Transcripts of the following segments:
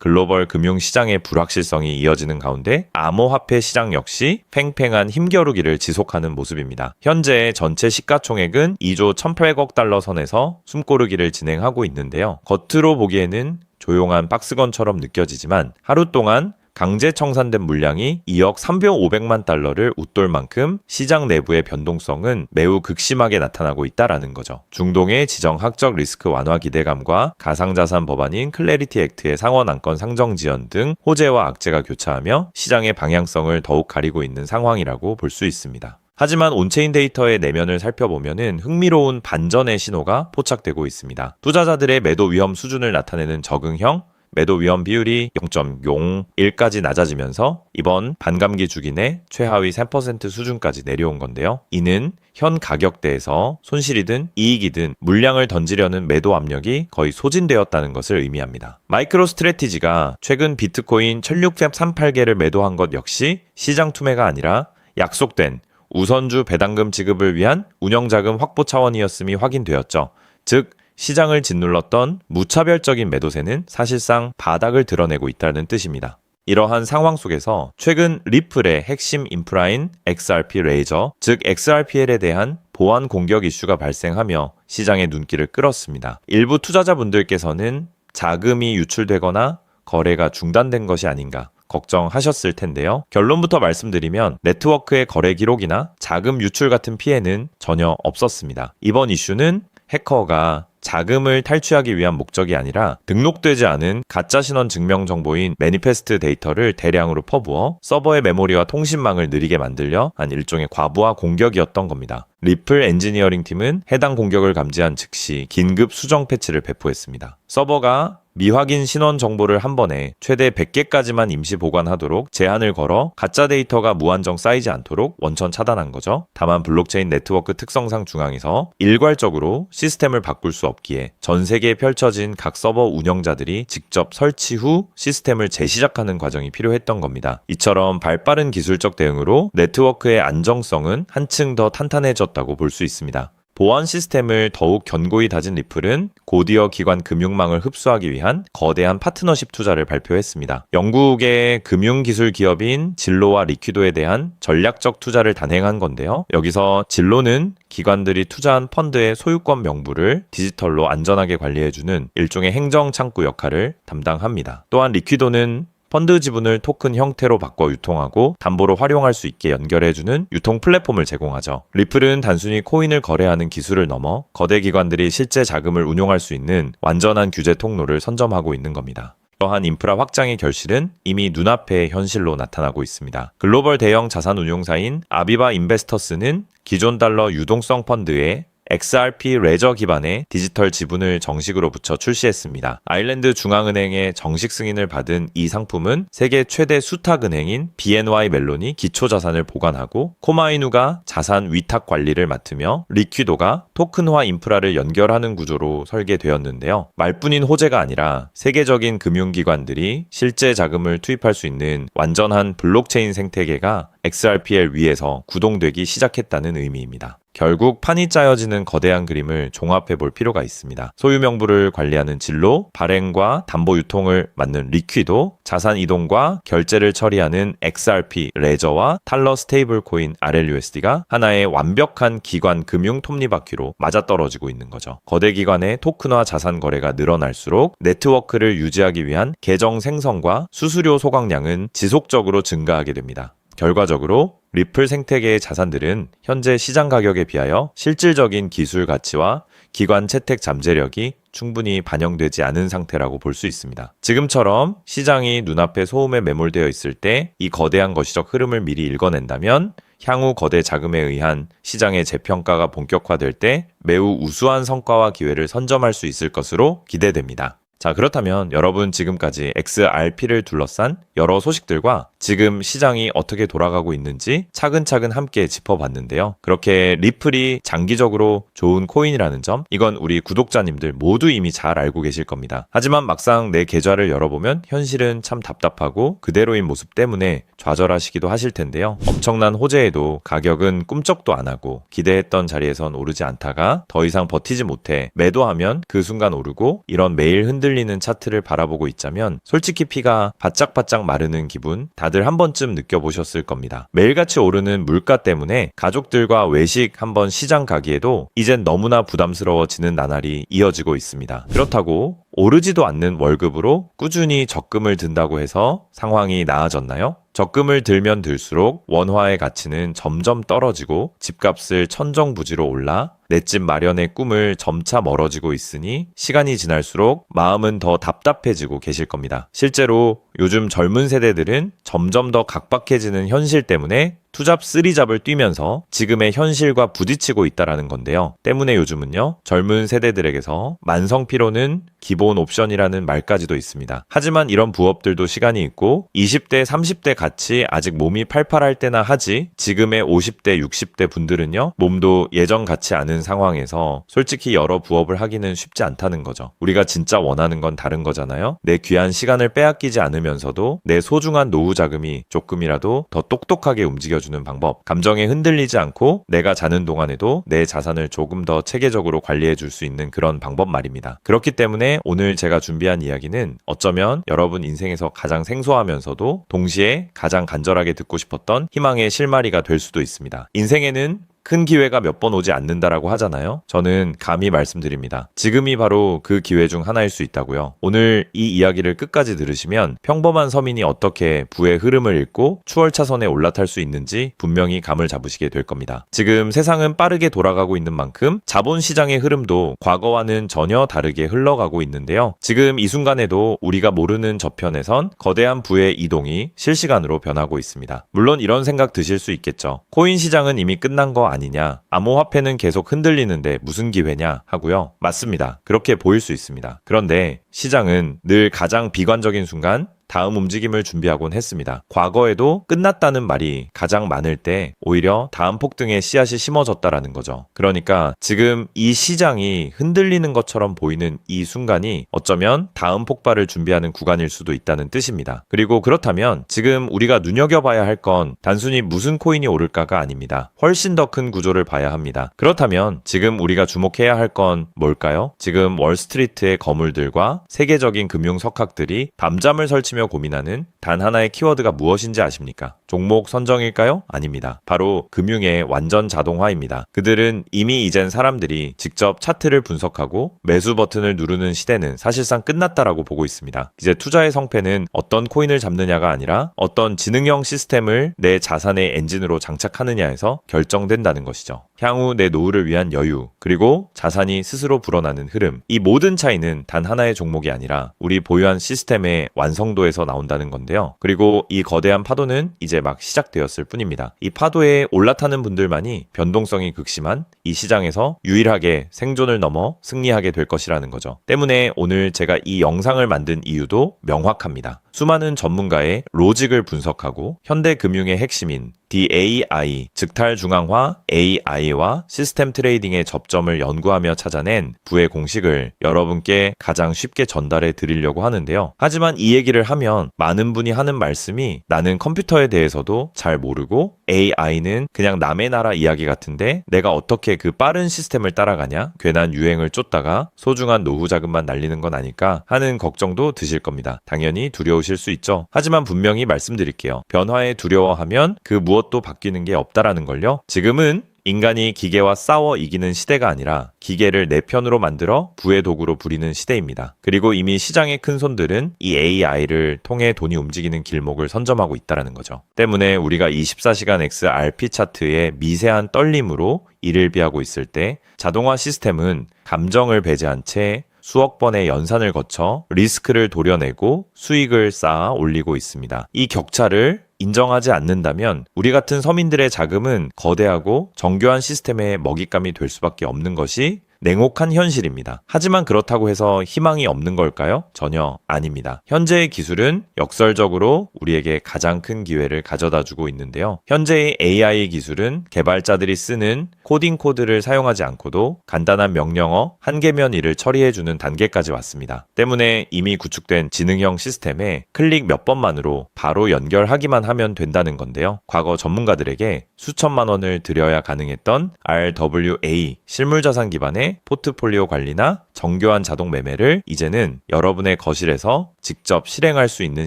글로벌 금융시장의 불확실성이 이어지는 가운데 암호화폐 시장 역시 팽팽한 힘겨루기를 지속하는 모습입니다. 현재 전체 시가총액은 2조 1,800억 달러 선에서 숨고르기를 진행하고 있는데요. 겉으로 보기에는 조용한 박스건처럼 느껴지지만 하루 동안 강제 청산된 물량이 2억 3,500만 달러를 웃돌 만큼 시장 내부의 변동성은 매우 극심하게 나타나고 있다라는 거죠. 중동의 지정학적 리스크 완화 기대감과 가상자산 법안인 클래리티 액트의 상원 안건 상정 지연 등 호재와 악재가 교차하며 시장의 방향성을 더욱 가리고 있는 상황이라고 볼 수 있습니다. 하지만 온체인 데이터의 내면을 살펴보면 흥미로운 반전의 신호가 포착되고 있습니다. 투자자들의 매도 위험 수준을 나타내는 적응형 매도 위험 비율이 0.01까지 낮아지면서 이번 반감기 주기 내 최하위 3% 수준까지 내려온 건데요. 이는 현 가격대에서 손실이든 이익이든 물량을 던지려는 매도 압력이 거의 소진되었다는 것을 의미합니다. 마이크로 스트래티지가 최근 비트코인 1638개를 매도한 것 역시 시장 투매가 아니라 약속된 우선주 배당금 지급을 위한 운영자금 확보 차원이었음이 확인되었죠. 즉 시장을 짓눌렀던 무차별적인 매도세는 사실상 바닥을 드러내고 있다는 뜻입니다. 이러한 상황 속에서 최근 리플의 핵심 인프라인 XRP 레이저, 즉 XRPL에 대한 보안 공격 이슈가 발생하며 시장의 눈길을 끌었습니다. 일부 투자자분들께서는 자금이 유출되거나 거래가 중단된 것이 아닌가 걱정하셨을 텐데요. 결론부터 말씀드리면 네트워크의 거래 기록이나 자금 유출 같은 피해는 전혀 없었습니다. 이번 이슈는 해커가 자금을 탈취하기 위한 목적이 아니라 등록되지 않은 가짜 신원 증명 정보인 매니페스트 데이터를 대량으로 퍼부어 서버의 메모리와 통신망을 느리게 만들려 한 일종의 과부하 공격이었던 겁니다. 리플 엔지니어링 팀은 해당 공격을 감지한 즉시 긴급 수정 패치를 배포했습니다. 서버가 미확인 신원 정보를 한 번에 최대 100개까지만 임시 보관하도록 제한을 걸어 가짜 데이터가 무한정 쌓이지 않도록 원천 차단한 거죠. 다만 블록체인 네트워크 특성상 중앙에서 일괄적으로 시스템을 바꿀 수 없기에 전 세계에 펼쳐진 각 서버 운영자들이 직접 설치 후 시스템을 재시작하는 과정이 필요했던 겁니다. 이처럼 발빠른 기술적 대응으로 네트워크의 안정성은 한층 더 탄탄해졌다고 볼 수 있습니다. 보안 시스템을 더욱 견고히 다진 리플은 고디어 기관 금융망을 흡수하기 위한 거대한 파트너십 투자를 발표했습니다. 영국의 금융기술 기업인 진로와 리퀴도에 대한 전략적 투자를 단행한 건데요. 여기서 진로는 기관들이 투자한 펀드의 소유권 명부를 디지털로 안전하게 관리해주는 일종의 행정창구 역할을 담당합니다. 또한 리퀴도는 펀드 지분을 토큰 형태로 바꿔 유통하고 담보로 활용할 수 있게 연결해주는 유통 플랫폼을 제공하죠. 리플은 단순히 코인을 거래하는 기술을 넘어 거대 기관들이 실제 자금을 운용할 수 있는 완전한 규제 통로를 선점하고 있는 겁니다. 이러한 인프라 확장의 결실은 이미 눈앞의 현실로 나타나고 있습니다. 글로벌 대형 자산 운용사인 아비바 인베스터스는 기존 달러 유동성 펀드에 XRP 레저 기반의 디지털 지분을 정식으로 붙여 출시했습니다. 아일랜드 중앙은행의 정식 승인을 받은 이 상품은 세계 최대 수탁은행인 BNY 멜론이 기초자산을 보관하고 코마이누가 자산 위탁 관리를 맡으며 리퀴도가 토큰화 인프라를 연결하는 구조로 설계되었는데요. 말뿐인 호재가 아니라 세계적인 금융기관들이 실제 자금을 투입할 수 있는 완전한 블록체인 생태계가 XRPL 위에서 구동되기 시작했다는 의미입니다. 결국 판이 짜여지는 거대한 그림을 종합해 볼 필요가 있습니다. 소유 명부를 관리하는 진로, 발행과 담보 유통을 맡는 리퀴도, 자산 이동과 결제를 처리하는 XRP, 레저와 탈러 스테이블 코인 RLUSD가 하나의 완벽한 기관 금융 톱니바퀴로 맞아떨어지고 있는 거죠. 거대 기관의 토큰화 자산 거래가 늘어날수록 네트워크를 유지하기 위한 계정 생성과 수수료 소각량은 지속적으로 증가하게 됩니다. 결과적으로 리플 생태계의 자산들은 현재 시장 가격에 비하여 실질적인 기술 가치와 기관 채택 잠재력이 충분히 반영되지 않은 상태라고 볼 수 있습니다. 지금처럼 시장이 눈앞에 소음에 매몰되어 있을 때 이 거대한 거시적 흐름을 미리 읽어낸다면 향후 거대 자금에 의한 시장의 재평가가 본격화될 때 매우 우수한 성과와 기회를 선점할 수 있을 것으로 기대됩니다. 자, 그렇다면 여러분 지금까지 XRP를 둘러싼 여러 소식들과 지금 시장이 어떻게 돌아가고 있는지 차근차근 함께 짚어봤는데요. 그렇게 리플이 장기적으로 좋은 코인이라는 점, 이건 우리 구독자님들 모두 이미 잘 알고 계실 겁니다. 하지만 막상 내 계좌를 열어보면 현실은 참 답답하고 그대로인 모습 때문에 좌절하시기도 하실 텐데요. 엄청난 호재에도 가격은 꿈쩍도 안 하고 기대했던 자리에선 오르지 않다가 더 이상 버티지 못해 매도하면 그 순간 오르고, 이런 매일 흔들리는 차트를 바라보고 있자면 솔직히 피가 바짝바짝 마르는 기분 다들 한 번쯤 느껴보셨을 겁니다. 매일같이 오르는 물가 때문에 가족들과 외식 한번 시장 가기에도 이젠 너무나 부담스러워지는 나날이 이어지고 있습니다. 그렇다고 오르지도 않는 월급으로 꾸준히 적금을 든다고 해서 상황이 나아졌나요? 적금을 들면 들수록 원화의 가치는 점점 떨어지고 집값을 천정부지로 올라 내 집 마련의 꿈을 점차 멀어지고 있으니 시간이 지날수록 마음은 더 답답해지고 계실 겁니다. 실제로 요즘 젊은 세대들은 점점 더 각박해지는 현실 때문에 투잡 쓰리잡을 뛰면서 지금의 현실과 부딪히고 있다라는 건데요. 때문에 요즘은요, 젊은 세대들에게서 만성피로는 기본 옵션이라는 말까지도 있습니다. 하지만 이런 부업들도 시간이 있고 20대, 30대 같이 아직 몸이 팔팔할 때나 하지, 지금의 50대, 60대 분들은요, 몸도 예전 같지 않은 상황에서 솔직히 여러 부업을 하기는 쉽지 않다는 거죠. 우리가 진짜 원하는 건 다른 거잖아요. 내 귀한 시간을 빼앗기지 않으면서도 내 소중한 노후 자금이 조금이라도 더 똑똑하게 움직여주는 방법, 감정에 흔들리지 않고 내가 자는 동안에도 내 자산을 조금 더 체계적으로 관리해 줄 수 있는 그런 방법 말입니다. 그렇기 때문에 오늘 제가 준비한 이야기는 어쩌면 여러분 인생에서 가장 생소하면서도 동시에 가장 간절하게 듣고 싶었던 희망의 실마리가 될 수도 있습니다. 인생에는 큰 기회가 몇 번 오지 않는다라고 하잖아요. 저는 감히 말씀드립니다. 지금이 바로 그 기회 중 하나일 수 있다고요. 오늘 이 이야기를 끝까지 들으시면 평범한 서민이 어떻게 부의 흐름을 읽고 추월차선에 올라탈 수 있는지 분명히 감을 잡으시게 될 겁니다. 지금 세상은 빠르게 돌아가고 있는 만큼 자본시장의 흐름도 과거와는 전혀 다르게 흘러가고 있는데요. 지금 이 순간에도 우리가 모르는 저편에선 거대한 부의 이동이 실시간으로 변하고 있습니다. 물론 이런 생각 드실 수 있겠죠. 코인 시장은 이미 끝난 거 아니냐, 암호화폐는 계속 흔들리는데 무슨 기회냐 하고요. 맞습니다. 그렇게 보일 수 있습니다. 그런데 시장은 늘 가장 비관적인 순간 다음 움직임을 준비하곤 했습니다. 과거에도 끝났다는 말이 가장 많을 때 오히려 다음 폭등의 씨앗이 심어졌다라는 거죠. 그러니까 지금 이 시장이 흔들리는 것처럼 보이는 이 순간이 어쩌면 다음 폭발을 준비하는 구간일 수도 있다는 뜻입니다. 그리고 그렇다면 지금 우리가 눈여겨봐야 할 건 단순히 무슨 코인이 오를까가 아닙니다. 훨씬 더 큰 구조를 봐야 합니다. 그렇다면 지금 우리가 주목해야 할 건 뭘까요? 지금 월스트리트의 거물들과 세계적인 금융 석학들이 밤잠을 설치며 고민하는 단 하나의 키워드가 무엇인지 아십니까? 종목 선정일까요? 아닙니다. 바로 금융의 완전 자동화입니다. 그들은 이미 이젠 사람들이 직접 차트를 분석하고 매수 버튼을 누르는 시대는 사실상 끝났다라고 보고 있습니다. 이제 투자의 성패는 어떤 코인을 잡느냐가 아니라 어떤 지능형 시스템을 내 자산의 엔진으로 장착하느냐에서 결정된다는 것이죠. 향후 내 노후를 위한 여유, 그리고 자산이 스스로 불어나는 흐름, 이 모든 차이는 단 하나의 종목이 아니라 우리 보유한 시스템의 완성도에서 나온다는 건데요. 그리고 이 거대한 파도는 이제 막 시작되었을 뿐입니다. 이 파도에 올라타는 분들만이 변동성이 극심한 이 시장에서 유일하게 생존을 넘어 승리하게 될 것이라는 거죠. 때문에 오늘 제가 이 영상을 만든 이유도 명확합니다. 수많은 전문가의 로직을 분석하고 현대 금융의 핵심인 DAI, 즉탈중앙화 AI와 시스템 트레이딩의 접점을 연구하며 찾아낸 부의 공식을 여러분께 가장 쉽게 전달해 드리려고 하는데요. 하지만 이 얘기를 하면 많은 분이 하는 말씀이 나는 컴퓨터에 대해서도 잘 모르고 AI는 그냥 남의 나라 이야기 같은데 내가 어떻게 그 빠른 시스템을 따라가냐? 괜한 유행을 쫓다가 소중한 노후 자금만 날리는 건 아닐까 하는 걱정도 드실 겁니다. 당연히 두려우실 수 있죠. 하지만 분명히 말씀드릴게요. 변화에 두려워하면 그 무엇도 바뀌는 게 없다라는 걸요. 지금은 인간이 기계와 싸워 이기는 시대가 아니라 기계를 내 편으로 만들어 부의 도구로 부리는 시대입니다. 그리고 이미 시장의 큰 손들은 이 AI를 통해 돈이 움직이는 길목을 선점하고 있다는 거죠. 때문에 우리가 24시간 XRP 차트의 미세한 떨림으로 이를 비하고 있을 때 자동화 시스템은 감정을 배제한 채 수억 번의 연산을 거쳐 리스크를 도려내고 수익을 쌓아 올리고 있습니다. 이 격차를 인정하지 않는다면 우리 같은 서민들의 자금은 거대하고 정교한 시스템의 먹잇감이 될 수밖에 없는 것이 냉혹한 현실입니다. 하지만 그렇다고 해서 희망이 없는 걸까요? 전혀 아닙니다. 현재의 기술은 역설적으로 우리에게 가장 큰 기회를 가져다 주고 있는데요. 현재의 AI 기술은 개발자들이 쓰는 코딩 코드를 사용하지 않고도 간단한 명령어 한 개면 일을 처리해주는 단계까지 왔습니다. 때문에 이미 구축된 지능형 시스템에 클릭 몇 번만으로 바로 연결하기만 하면 된다는 건데요. 과거 전문가들에게 수천만 원을 들여야 가능했던 RWA 실물자산 기반의 포트폴리오 관리나 정교한 자동 매매를 이제는 여러분의 거실에서 직접 실행할 수 있는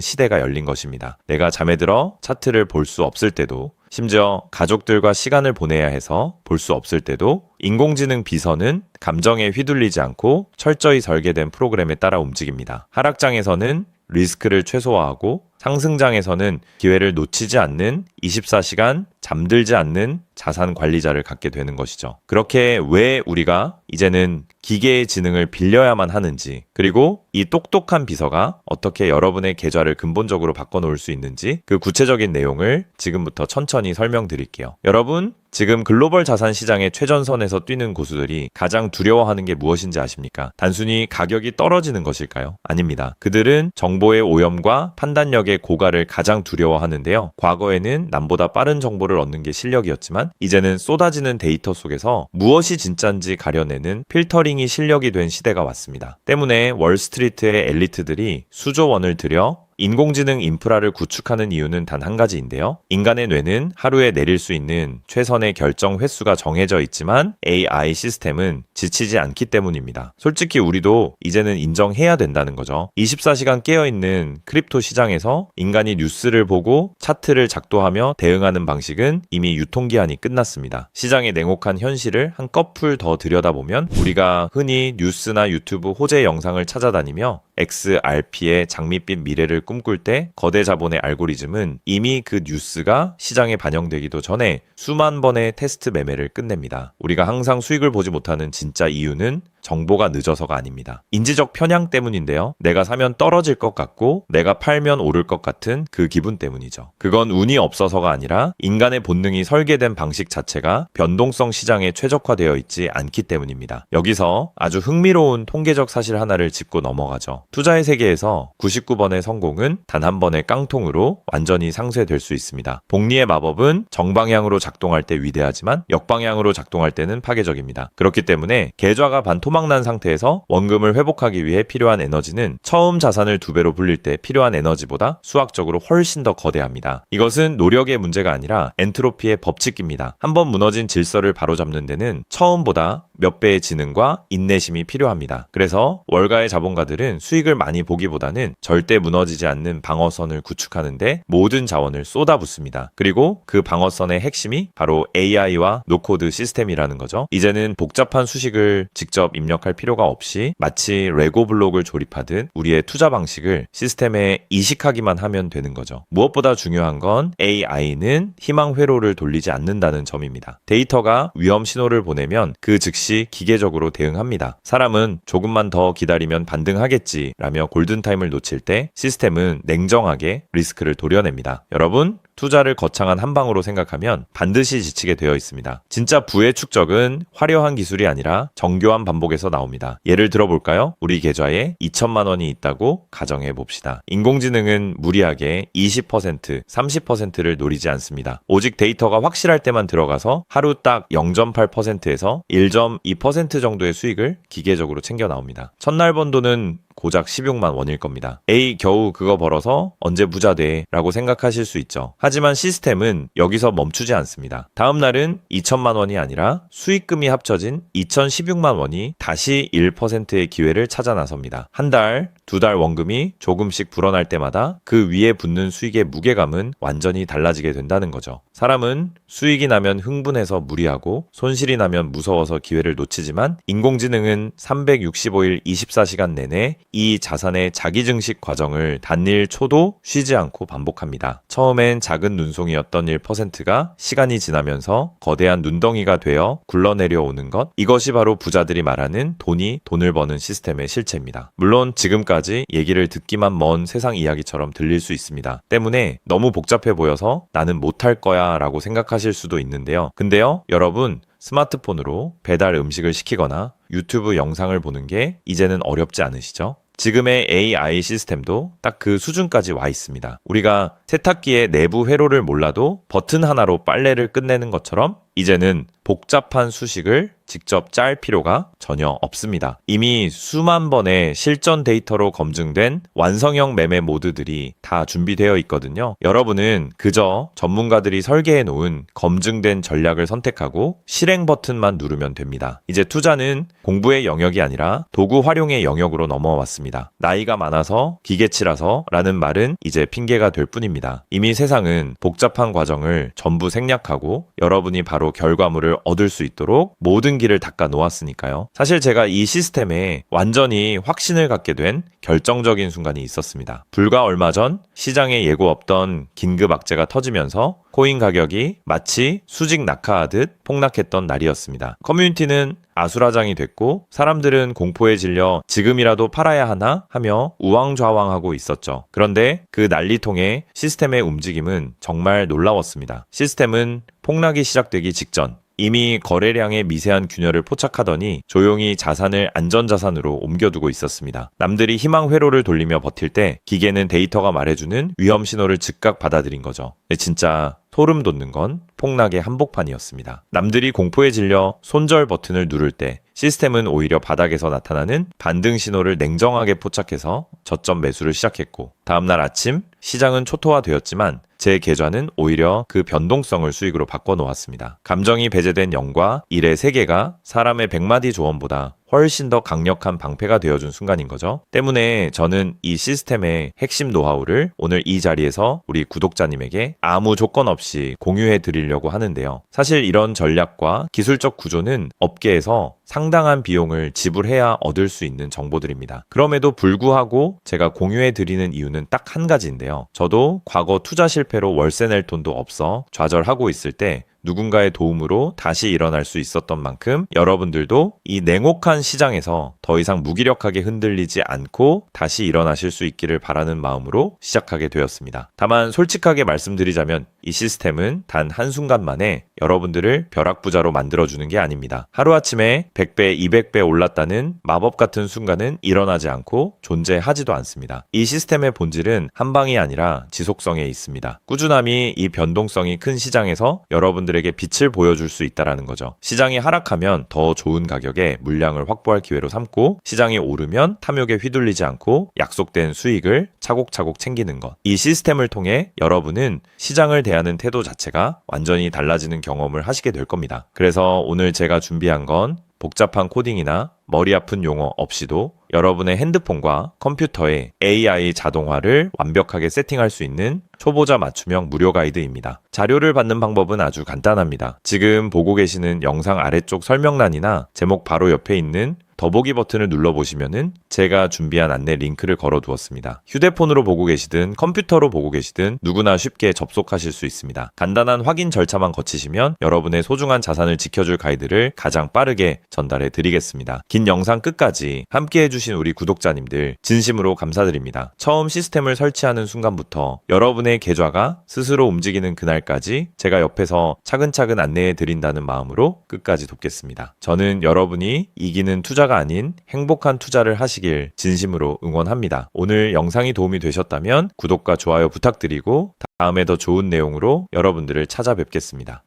시대가 열린 것입니다. 내가 잠에 들어 차트를 볼 수 없을 때도, 심지어 가족들과 시간을 보내야 해서 볼 수 없을 때도 인공지능 비서는 감정에 휘둘리지 않고 철저히 설계된 프로그램에 따라 움직입니다. 하락장에서는 리스크를 최소화하고 상승장에서는 기회를 놓치지 않는 24시간 잠들지 않는 자산 관리자를 갖게 되는 것이죠. 그렇게 왜 우리가 이제는 기계의 지능을 빌려야만 하는지, 그리고 이 똑똑한 비서가 어떻게 여러분의 계좌를 근본적으로 바꿔놓을 수 있는지 그 구체적인 내용을 지금부터 천천히 설명드릴게요. 여러분, 지금 글로벌 자산 시장의 최전선에서 뛰는 고수들이 가장 두려워하는 게 무엇인지 아십니까? 단순히 가격이 떨어지는 것일까요? 아닙니다. 그들은 정보의 오염과 판단력의 고갈을 가장 두려워하는데요. 과거에는 남보다 빠른 정보를 얻는 게 실력이었지만 이제는 쏟아지는 데이터 속에서 무엇이 진짜인지 가려내는 필터링이 실력이 된 시대가 왔습니다. 때문에 월스트리트의 엘리트들이 수조 원을 들여 인공지능 인프라를 구축하는 이유는 단 한 가지인데요. 인간의 뇌는 하루에 내릴 수 있는 최선의 결정 횟수가 정해져 있지만 AI 시스템은 지치지 않기 때문입니다. 솔직히 우리도 이제는 인정해야 된다는 거죠. 24시간 깨어있는 크립토 시장에서 인간이 뉴스를 보고 차트를 작도하며 대응하는 방식은 이미 유통기한이 끝났습니다. 시장의 냉혹한 현실을 한꺼풀 더 들여다보면 우리가 흔히 뉴스나 유튜브 호재 영상을 찾아다니며 XRP의 장밋빛 미래를 꿈꿀 때 거대 자본의 알고리즘은 이미 그 뉴스가 시장에 반영되기도 전에 수만 번의 테스트 매매를 끝냅니다. 우리가 항상 수익을 보지 못하는 진짜 이유는 정보가 늦어서가 아닙니다. 인지적 편향 때문인데요. 내가 사면 떨어질 것 같고 내가 팔면 오를 것 같은 그 기분 때문이죠. 그건 운이 없어서가 아니라 인간의 본능이 설계된 방식 자체가 변동성 시장에 최적화되어 있지 않기 때문입니다. 여기서 아주 흥미로운 통계적 사실 하나를 짚고 넘어가죠. 투자의 세계에서 99번의 성공은 단 한 번의 깡통으로 완전히 상쇄될 수 있습니다. 복리의 마법은 정방향으로 작동할 때 위대하지만 역방향으로 작동할 때는 파괴적입니다. 그렇기 때문에 계좌가 반토막난 상태에서 원금을 회복하기 위해 필요한 에너지는 처음 자산을 2배로 불릴 때 필요한 에너지보다 수학적으로 훨씬 더 거대합니다. 이것은 노력의 문제가 아니라 엔트로피의 법칙입니다. 한번 무너진 질서를 바로잡는 데는 처음보다 몇 배의 지능과 인내심이 필요합니다. 그래서 월가의 자본가들은 수익을 많이 보기보다는 절대 무너지지 않는 방어선을 구축하는데 모든 자원을 쏟아붓습니다. 그리고 그 방어선의 핵심이 바로 AI와 노코드 시스템이라는 거죠. 이제는 복잡한 수식을 직접 입력할 필요가 없이 마치 레고 블록을 조립하듯 우리의 투자 방식을 시스템에 이식하기만 하면 되는 거죠. 무엇보다 중요한 건 AI는 희망 회로를 돌리지 않는다는 점입니다. 데이터가 위험 신호를 보내면 그 즉시 기계적으로 대응합니다. 사람은 조금만 더 기다리면 반등하겠지 라며 골든타임을 놓칠 때 시스템은 냉정하게 리스크를 도려냅니다. 여러분, 투자를 거창한 한 방으로 생각하면 반드시 지치게 되어 있습니다. 진짜 부의 축적은 화려한 기술이 아니라 정교한 반복에서 나옵니다. 예를 들어볼까요? 우리 계좌에 2천만 원이 있다고 가정해 봅시다. 인공지능은 무리하게 20%, 30%를 노리지 않습니다. 오직 데이터가 확실할 때만 들어가서 하루 딱 0.8%에서 1.2% 정도의 수익을 기계적으로 챙겨 나옵니다. 첫날 번 돈은 고작 16만 원일 겁니다. 에이, 겨우 그거 벌어서 언제 부자 돼? 라고 생각하실 수 있죠. 하지만 시스템은 여기서 멈추지 않습니다. 다음 날은 2천만 원이 아니라 수익금이 합쳐진 2,016만 원이 다시 1%의 기회를 찾아 나섭니다. 한 달, 2달 원금이 조금씩 불어날 때마다 그 위에 붙는 수익의 무게감은 완전히 달라지게 된다는 거죠. 사람은 수익이 나면 흥분해서 무리하고 손실이 나면 무서워서 기회를 놓치지만 인공지능은 365일 24시간 내내 이 자산의 자기증식 과정을 단일 초도 쉬지 않고 반복합니다. 처음엔 작은 눈송이였던 1%가 시간이 지나면서 거대한 눈덩이가 되어 굴러내려오는 것, 이것이 바로 부자들이 말하는 돈이 돈을 버는 시스템의 실체입니다. 물론 지금까지 얘기를 듣기만 먼 세상 이야기처럼 들릴 수 있습니다. 때문에 너무 복잡해 보여서 나는 못할 거야 라고 생각하실 수도 있는데요. 근데요, 여러분, 스마트폰으로 배달 음식을 시키거나 유튜브 영상을 보는 게 이제는 어렵지 않으시죠? 지금의 AI 시스템도 딱 그 수준까지 와 있습니다. 우리가 세탁기의 내부 회로를 몰라도 버튼 하나로 빨래를 끝내는 것처럼 이제는 복잡한 수식을 직접 짤 필요가 전혀 없습니다. 이미 수만 번의 실전 데이터로 검증된 완성형 매매 모드들이 다 준비되어 있거든요. 여러분은 그저 전문가들이 설계해 놓은 검증된 전략을 선택하고 실행 버튼만 누르면 됩니다. 이제 투자는 공부의 영역이 아니라 도구 활용의 영역으로 넘어왔습니다. 나이가 많아서 기계치라서 라는 말은 이제 핑계가 될 뿐입니다. 이미 세상은 복잡한 과정을 전부 생략하고 여러분이 바로 결과물을 얻을 수 있도록 모든 길을 닦아 놓았으니까요. 사실 제가 이 시스템에 완전히 확신을 갖게 된 결정적인 순간이 있었습니다. 불과 얼마 전 시장에 예고 없던 긴급 악재가 터지면서 코인 가격이 마치 수직 낙하하듯 폭락했던 날이었습니다. 커뮤니티는 아수라장이 됐고 사람들은 공포에 질려 지금이라도 팔아야 하나 하며 우왕좌왕하고 있었죠. 그런데 그 난리통의 시스템의 움직임은 정말 놀라웠습니다. 시스템은 폭락이 시작되기 직전 이미 거래량의 미세한 균열을 포착하더니 조용히 자산을 안전자산으로 옮겨두고 있었습니다. 남들이 희망 회로를 돌리며 버틸 때 기계는 데이터가 말해주는 위험 신호를 즉각 받아들인 거죠. 진짜 소름 돋는 건 폭락의 한복판이었습니다. 남들이 공포에 질려 손절 버튼을 누를 때 시스템은 오히려 바닥에서 나타나는 반등 신호를 냉정하게 포착해서 저점 매수를 시작했고 다음날 아침 시장은 초토화되었지만 제 계좌는 오히려 그 변동성을 수익으로 바꿔놓았습니다. 감정이 배제된 0과 1의 세계가 사람의 100마디 조언보다 훨씬 더 강력한 방패가 되어준 순간인 거죠. 때문에 저는 이 시스템의 핵심 노하우를 오늘 이 자리에서 우리 구독자님에게 아무 조건 없이 공유해 드리려고 하는데요. 사실 이런 전략과 기술적 구조는 업계에서 상당한 비용을 지불해야 얻을 수 있는 정보들입니다. 그럼에도 불구하고 제가 공유해 드리는 이유는 딱 한 가지인데요. 저도 과거 투자 실패로 월세 낼 돈도 없어 좌절하고 있을 때 누군가의 도움으로 다시 일어날 수 있었던 만큼 여러분들도 이 냉혹한 시장에서 더 이상 무기력하게 흔들리지 않고 다시 일어나실 수 있기를 바라는 마음으로 시작하게 되었습니다. 다만 솔직하게 말씀드리자면 이 시스템은 단 한순간 만에 여러분들을 벼락부자로 만들어주는 게 아닙니다. 하루아침에 100배, 200배 올랐다는 마법 같은 순간은 일어나지 않고 존재하지도 않습니다. 이 시스템의 본질은 한 방이 아니라 지속성에 있습니다. 꾸준함이 이 변동성이 큰 시장에서 여러분들에게 빛을 보여줄 수 있다는 거죠. 시장이 하락하면 더 좋은 가격에 물량을 확보할 기회로 삼고 시장이 오르면 탐욕에 휘둘리지 않고 약속된 수익을 차곡차곡 챙기는 것. 이 시스템을 통해 여러분은 시장을 대하는 태도 자체가 완전히 달라지는 경험을 하시게 될 겁니다. 그래서 오늘 제가 준비한 건 복잡한 코딩이나 머리 아픈 용어 없이도 여러분의 핸드폰과 컴퓨터에 AI 자동화를 완벽하게 세팅할 수 있는 초보자 맞춤형 무료 가이드입니다. 자료를 받는 방법은 아주 간단합니다. 지금 보고 계시는 영상 아래쪽 설명란이나 제목 바로 옆에 있는 더보기 버튼을 눌러보시면은 제가 준비한 안내 링크를 걸어두었습니다. 휴대폰으로 보고 계시든 컴퓨터로 보고 계시든 누구나 쉽게 접속하실 수 있습니다. 간단한 확인 절차만 거치시면 여러분의 소중한 자산을 지켜줄 가이드를 가장 빠르게 전달해 드리겠습니다. 긴 영상 끝까지 함께 해주신 우리 구독자님들 진심으로 감사드립니다. 처음 시스템을 설치하는 순간부터 여러분의 계좌가 스스로 움직이는 그날까지 제가 옆에서 차근차근 안내해 드린다는 마음으로 끝까지 돕겠습니다. 저는 여러분이 이기는 투자가 아닌 행복한 투자를 하시길 진심으로 응원합니다. 오늘 영상이 도움이 되셨다면 구독과 좋아요 부탁드리고 다음에 더 좋은 내용으로 여러분들을 찾아뵙겠습니다.